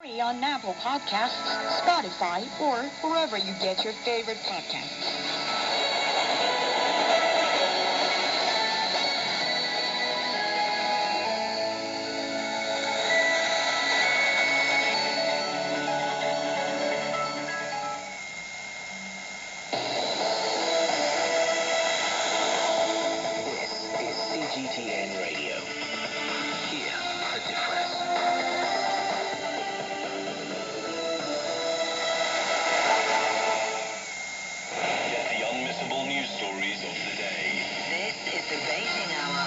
Free on Apple Podcasts, Spotify, or wherever you get your favorite podcasts. This is CGTN Radio. Hear the difference. Get the unmissable news stories of the day. This is the Beijing Hour.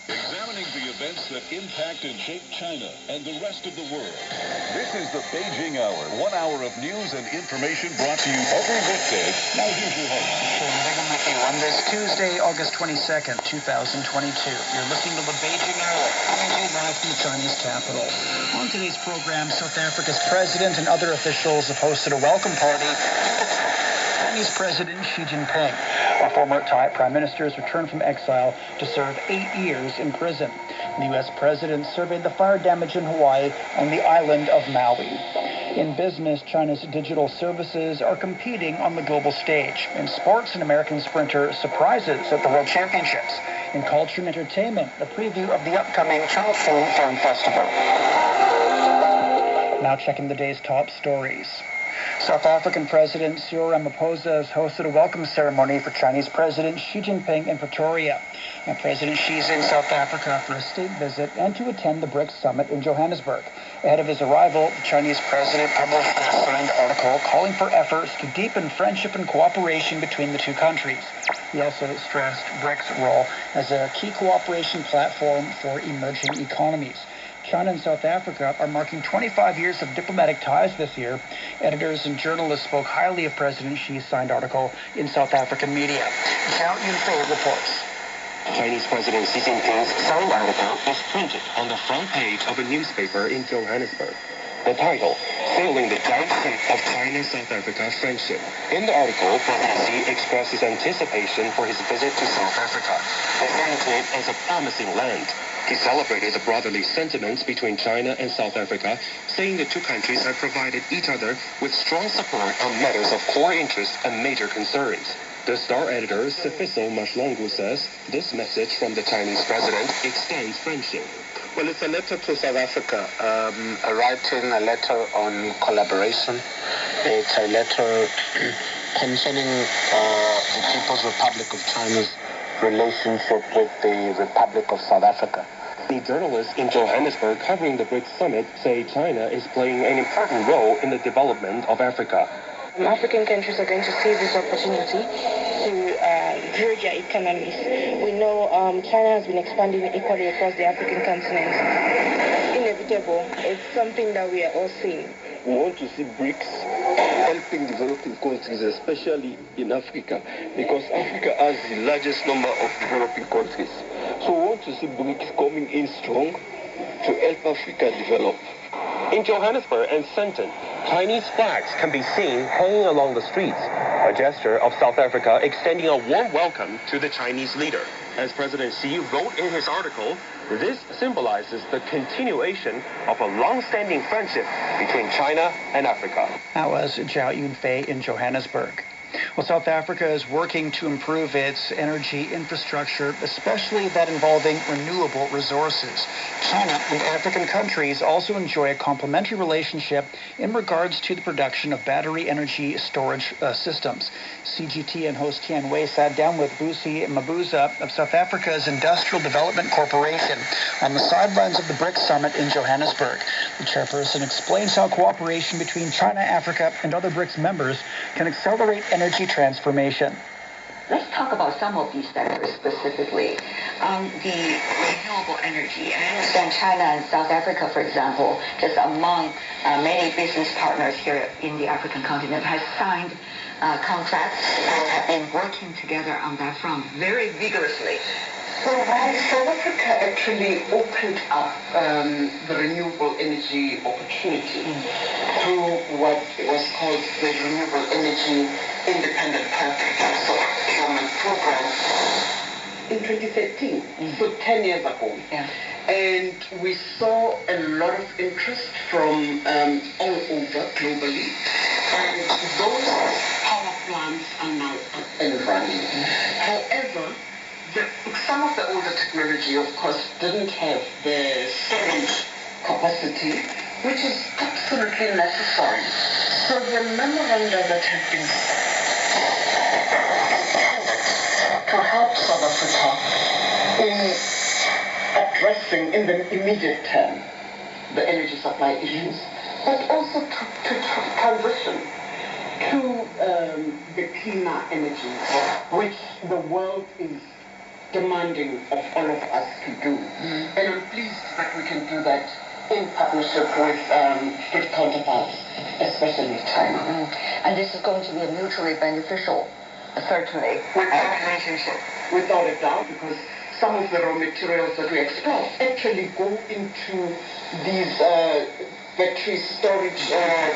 Examining the events that impact and shape China and the rest of the world. This is the Beijing Hour. 1 hour of news and information brought to you every weekday. Now here's your host. Shane Bigham with you on this Tuesday, August 22nd, 2022. You're listening to the Beijing Hour, coming to you live from the Chinese capital. On today's program, South Africa's president and other officials have hosted a welcome party. Chinese President Xi Jinping, our former Thai Prime Minister, has returned from exile to serve 8 years in prison. The U.S. President surveyed the fire damage in Hawaii and the island of Maui. In business, China's digital services are competing on the global stage. In sports, an American sprinter surprises at the World Championships. In culture and entertainment, a preview of the upcoming Chongqing Film Festival. Now checking the day's top stories. South African President Cyril Ramaphosa has hosted a welcome ceremony for Chinese President Xi Jinping in Pretoria. Now, President Xi is in South Africa for a state visit and to attend the Brics summit in Johannesburg. Ahead of his arrival, the Chinese president published a signed article calling for efforts to deepen friendship and cooperation between the two countries. He also stressed Brics' role as a key cooperation platform for emerging economies. China and South Africa are marking 25 years of diplomatic ties this year. Editors and journalists spoke highly of President Xi's signed article in South African media. Zhao Yunfei reports. Chinese President Xi Jinping's signed article is printed on the front page of a newspaper in Johannesburg. The title, Sailing the Depths of China-South Africa Friendship. In the article, President Xi expresses anticipation for his visit to South Africa, referring to it as a promising land. He celebrated the brotherly sentiments between China and South Africa, saying the two countries have provided each other with strong support on matters of core interest and major concerns. The Star editor, Sifiso Mashlongu, says this message from the Chinese president extends friendship. Well, it's a letter to South Africa, writing a letter on collaboration. It's a letter concerning the People's Republic of China's relationship with the Republic of South Africa. The journalists in Johannesburg covering the BRICS summit say China is playing an important role in the development of Africa. African countries are going to seize this opportunity to grow their economies. We know China has been expanding equally across the African continent. Inevitable. It's something that we are all seeing. We want to see BRICS helping developing countries, especially in Africa, because Africa has the largest number of developing countries. So we want to see BRICS coming in strong to help Africa develop. In Johannesburg and Sandton, Chinese flags can be seen hanging along the streets, a gesture of South Africa extending a warm welcome to the Chinese leader. As President Xi wrote in his article, this symbolizes the continuation of a long-standing friendship between China and Africa. That was Zhao Yunfei in Johannesburg. Well, South Africa is working to improve its energy infrastructure, especially that involving renewable resources. China and African countries also enjoy a complementary relationship in regards to the production of battery energy storage systems. CGTN host Tian Wei sat down with Busi Mabuza of South Africa's Industrial Development Corporation on the sidelines of the BRICS summit in Johannesburg. The chairperson explains how cooperation between China, Africa, and other BRICS members can accelerate energy transformation. Let's talk about some of these sectors specifically. The renewable energy. I understand China and South Africa, for example, just among many business partners here in the African continent, has signed contracts and have been working together on that front very vigorously. So South Africa actually opened up the renewable energy opportunity through what was called the Renewable Energy Independent Power Procurement Program. in 2013, so 10 years ago. Yeah. And we saw a lot of interest from all over globally. And those power plants are now up and running. However, some of the older technology, of course, didn't have the storage capacity, which is absolutely necessary. So the memoranda that have been to help South Africa in addressing in the immediate term the energy supply issues, but also to transition to the cleaner energy, which the world is demanding of all of us to do. And I'm pleased that we can do that in partnership with counterparts, especially China. And this is going to be a mutually beneficial, certainly, relationship. Without a doubt, because some of the raw materials that we export actually go into these battery storage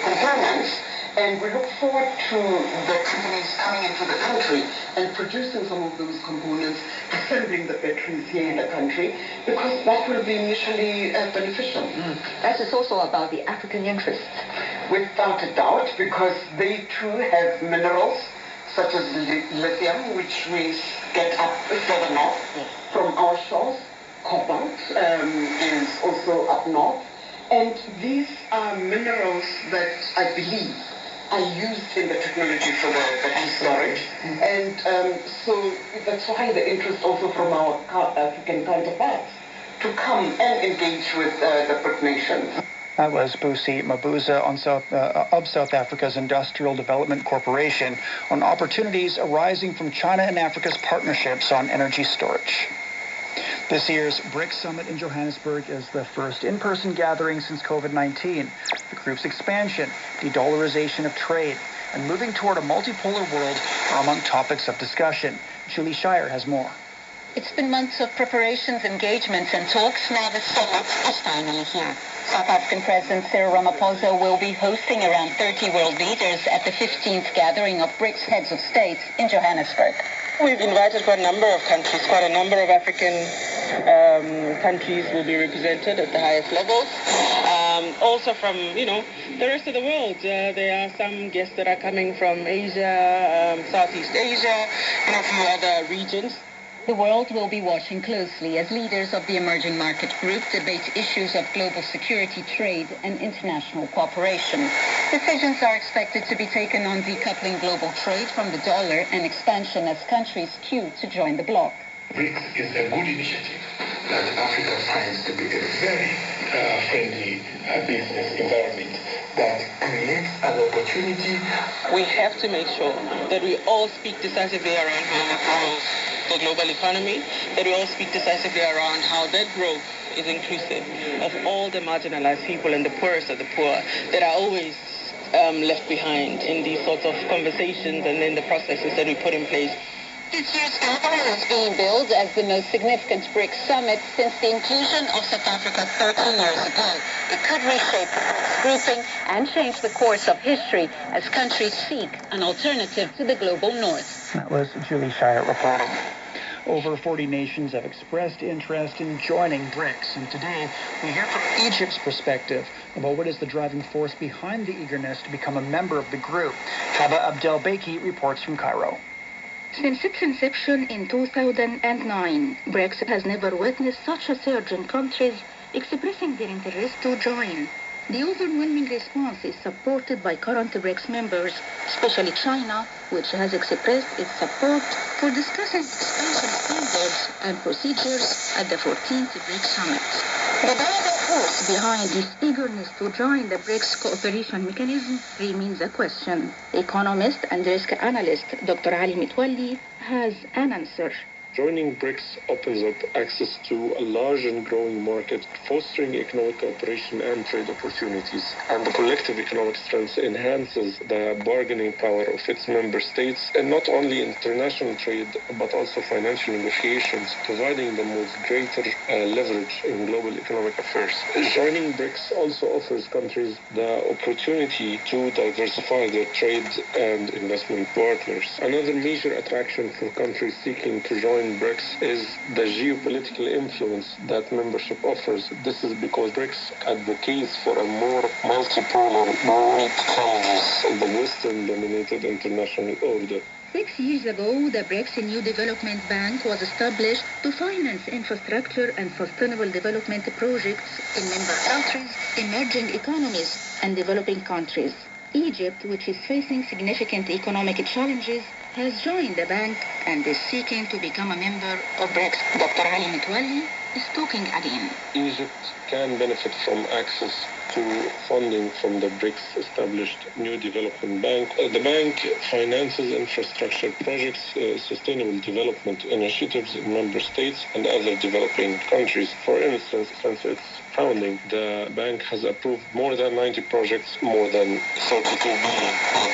components. And we look forward to the companies coming into the country and producing some of those components, assembling the batteries here in the country, because that will be mutually beneficial. That is also about the African interests. Without a doubt, because they too have minerals, such as lithium, which we get up further north from our shores. Cobalt is also up north. And these are minerals that I believe are used in the technology for the battery storage. And so that's why the interest also from our African counterparts to come and engage with the BRIC nations. That was Busi Mabuza of South Africa's Industrial Development Corporation on opportunities arising from China and Africa's partnerships on energy storage. This year's Brics Summit in Johannesburg is the first in-person gathering since COVID-19. The group's expansion, de-dollarization of trade, and moving toward a multipolar world are among topics of discussion. Julie Shire has more. It's been months of preparations, engagements, and talks. Now the summit is finally here. South African President Cyril Ramaphosa will be hosting around 30 world leaders at the 15th gathering of BRICS heads of state in Johannesburg. We've invited quite a number of countries, quite a number of African countries will be represented at the highest levels. Also from, the rest of the world. There are some guests that are coming from Asia, Southeast Asia, and a few other regions. The world will be watching closely as leaders of the emerging market group debate issues of global security, trade, and international cooperation. Decisions are expected to be taken on decoupling global trade from the dollar and expansion as countries queue to join the bloc. BRICS is a good initiative that Africa finds to be a very friendly business environment that creates an opportunity. We have to make sure that we all speak decisively around how we grow the global economy, that we all speak decisively around how that growth is inclusive of all the marginalized people and the poorest of the poor that are always left behind in these sorts of conversations and in the processes that we put in place. This year's gathering is being billed as the most significant BRICS summit since the inclusion of South Africa 13 years ago. It could reshape the BRICS grouping and change the course of history as countries seek an alternative to the global north. That was Julie Shire reporting. Over 40 nations have expressed interest in joining BRICS, and today we hear from Egypt's perspective about what is the driving force behind the eagerness to become a member of the group. Haba Abdelbeki reports from Cairo. Since its inception in 2009, BRICS has never witnessed such a surge in countries expressing their interest to join. The overwhelming response is supported by current BRICS members, especially China, which has expressed its support for discussing expansion standards and procedures at the 14th BRICS Summit. The driving force behind this eagerness to join the BRICS cooperation mechanism remains a question. Economist and risk analyst Dr. Ali Mitwalli has an answer. Joining BRICS opens up access to a large and growing market, fostering economic cooperation and trade opportunities. And the collective economic strength enhances the bargaining power of its member states, and not only international trade, but also financial negotiations, providing them with greater leverage in global economic affairs. Joining BRICS also offers countries the opportunity to diversify their trade and investment partners. Another major attraction for countries seeking to join join BRICS is the geopolitical influence that membership offers. This is because BRICS advocates for a more multipolar, more challenges of the Western-dominated international order. 6 years ago, the BRICS New Development Bank was established to finance infrastructure and sustainable development projects in member countries, emerging economies, and developing countries. Egypt, which is facing significant economic challenges, has joined the bank and is seeking to become a member of BRICS. Dr. Ali Mitwalli is talking again. Egypt can benefit from access to funding from the BRICS established New Development Bank. The bank finances infrastructure projects, sustainable development initiatives in member states and other developing countries. For instance, since its founding, the bank has approved more than 90 projects, more than $32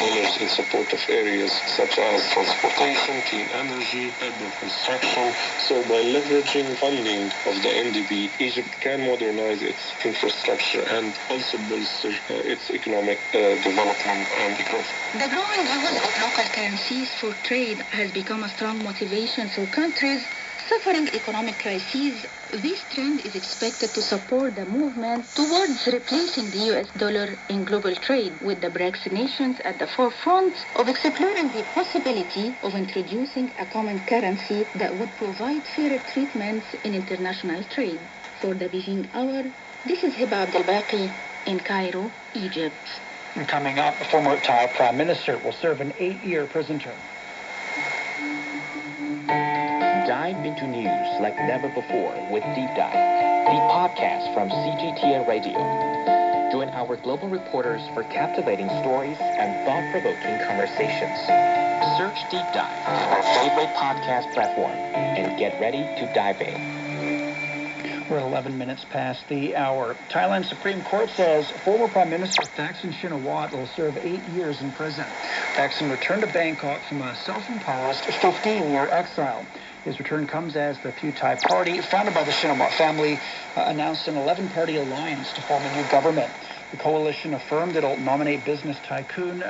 billion in support of areas such as transportation, clean energy, urban construction. So by leveraging funding of the NDB, Egypt can modernize its infrastructure and also bolster its economic development and growth. The growing use of local currencies for trade has become a strong motivation for countries suffering economic crises. This trend is expected to support the movement towards replacing the US dollar in global trade, with the BRICS nations at the forefront of exploring the possibility of introducing a common currency that would provide fairer treatments in international trade. For the Beijing Hour, this is Hiba Abdelbaki in Cairo, Egypt. And coming up, the former Thai Prime Minister will serve an 8-year prison term. Dive into news like never before with Deep Dive, the podcast from CGTN Radio. Join our global reporters for captivating stories and thought-provoking conversations. Search Deep Dive on your favorite podcast platform and get ready to dive in. We're 11 minutes past the hour. Thailand's Supreme Court says former Prime Minister Thaksin Shinawatra will serve 8 years in prison. Thaksin returned to Bangkok from a self-imposed 15-year exile. His return comes as the Pheu Thai Party, founded by the Shinawatra family, announced an 11-party alliance to form a new government. The coalition affirmed it'll nominate business tycoon